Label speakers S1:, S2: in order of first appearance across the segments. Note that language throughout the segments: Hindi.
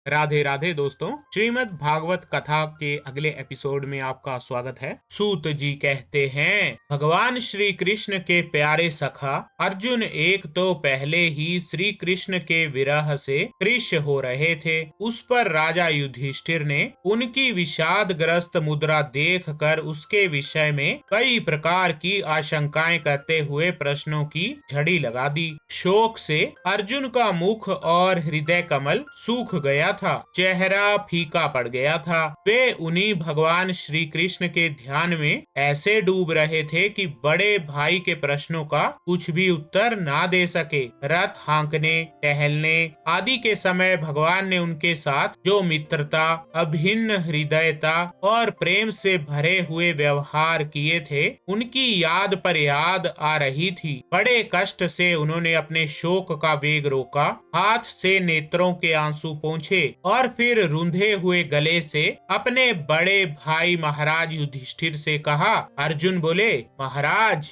S1: राधे राधे दोस्तों। श्रीमद् भागवत कथा के अगले एपिसोड में आपका स्वागत है। सूत जी कहते हैं, भगवान श्री कृष्ण के प्यारे सखा अर्जुन एक तो पहले ही श्री कृष्ण के विरह से कृश हो रहे थे। उस पर राजा युधिष्ठिर ने उनकी विषाद ग्रस्त मुद्रा देखकर उसके विषय में कई प्रकार की आशंकाएं करते हुए प्रश्नों की झड़ी लगा दी। शोक से अर्जुन का मुख और हृदय कमल सूख गया था, चेहरा फीका पड़ गया था। वे उन्हीं भगवान श्री कृष्ण के ध्यान में ऐसे डूब रहे थे कि बड़े भाई के प्रश्नों का कुछ भी उत्तर ना दे सके। रथ हाँकने, टहलने आदि के समय भगवान ने उनके साथ जो मित्रता, अभिन्न हृदयता और प्रेम से भरे हुए व्यवहार किए थे, उनकी याद पर याद आ रही थी। बड़े कष्ट से उन्होंने अपने शोक का वेग रोका, हाथ से नेत्रों के आंसू पोंछे और फिर रूंधे हुए गले से अपने बड़े भाई महाराज युधिष्ठिर से कहा। अर्जुन बोले, महाराज,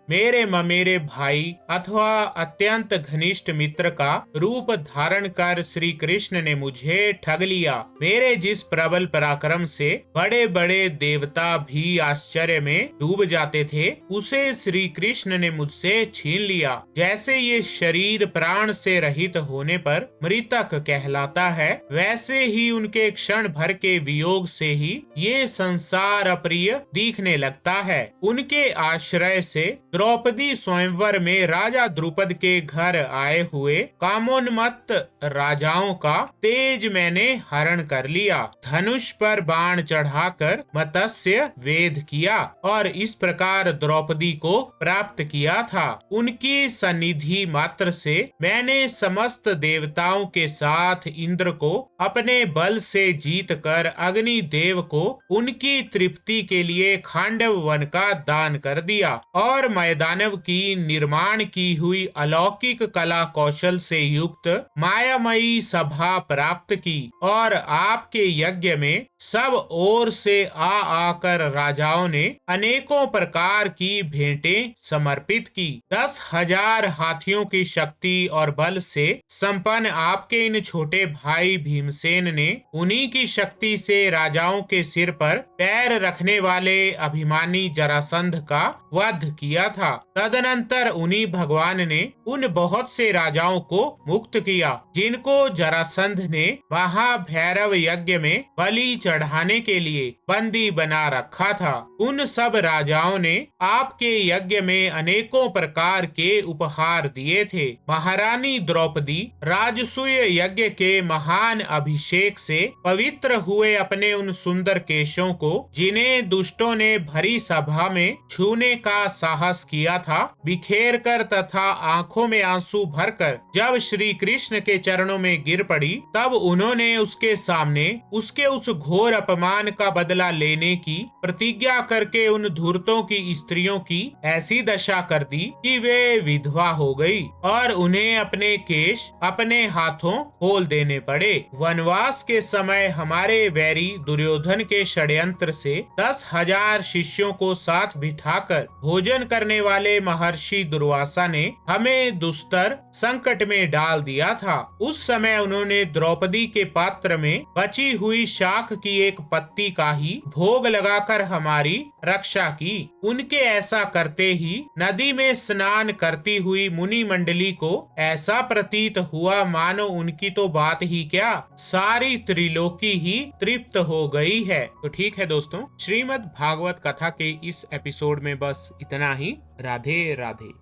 S1: मेरे ममेरे भाई अथवा अत्यंत घनिष्ठ मित्र का रूप धारण कर श्री कृष्ण ने मुझे ठग लिया। मेरे जिस प्रबल पराक्रम से बड़े बड़े देवता भी आश्चर्य में डूब जाते थे, उसे श्री कृष्ण ने मुझसे छीन लिया। जैसे ये शरीर प्राण से रहित होने पर मृतक कहलाता है, वैसे ही उनके क्षण भर के वियोग से ही ये संसार अप्रिय दिखने लगता है। उनके आश्रय से द्रौपदी स्वयंवर में राजा द्रुपद के घर आए हुए कामोन्मत्त राजाओं का तेज मैंने हरण कर लिया। धनुष पर बाण चढ़ाकर मत्स्य वेध किया और इस प्रकार द्रौपदी को प्राप्त किया था। उनकी सन्निधि मात्र से मैंने समस्त देवताओं के साथ इंद्र को अपने बल से जीत कर अग्नि देव को उनकी तृप्ति के लिए खांडव वन का दान कर दिया और मैदानव की निर्माण की हुई अलौकिक कला कौशल से युक्त मायामयी सभा प्राप्त की और आपके यज्ञ में सब ओर से आकर राजाओं ने अनेकों प्रकार की भेंटें समर्पित की। 10,000 हाथियों की शक्ति और बल से संपन्न आपके इन छोटे भाई भीमसेन ने उन्हीं की शक्ति से राजाओं के सिर पर पैर रखने वाले अभिमानी जरासंध का वध किया था। तदनंतर उन्हीं भगवान ने उन बहुत से राजाओं को मुक्त किया जिनको जरासंध ने महाभैरव यज्ञ में बलि चढ़ाने के लिए बंदी बना रखा था। उन सब राजाओं ने आपके यज्ञ में अनेकों प्रकार के उपहार दिए थे। महारानी द्रौपदी राजसूय यज्ञ के महान अभिषेक से पवित्र हुए अपने उन सुंदर केशों को, जिन्हें दुष्टों ने भरी सभा में छूने का साहस किया था, बिखेर कर तथा आंखों में आंसू भरकर जब श्री कृष्ण के चरणों में गिर पड़ी, तब उन्होंने उसके सामने उसके उस घोर अपमान का बदला लेने की प्रतिज्ञा करके उन धूर्तों की स्त्रियों की ऐसी दशा कर दी कि वे विधवा हो गई और उन्हें अपने केश अपने हाथों खोल देने पड़े। वनवास के समय हमारे वैरी दुर्योधन के षड्यंत्र से 10,000 शिष्यों को साथ बिठाकर भोजन करने वाले महर्षि दुर्वासा ने हमें दुस्तर संकट में डाल दिया था। उस समय उन्होंने द्रौपदी के पात्र में बची हुई शाख की एक पत्ती का ही भोग लगाकर हमारी रक्षा की। उनके ऐसा करते ही नदी में स्नान करती हुई मुनि मंडली को ऐसा प्रतीत हुआ मानो उनकी तो बात ही क्या, सारी त्रिलोकी ही तृप्त हो गई है। तो ठीक है दोस्तों, श्रीमद् भागवत कथा के इस एपिसोड में बस इतना ही। राधे राधे।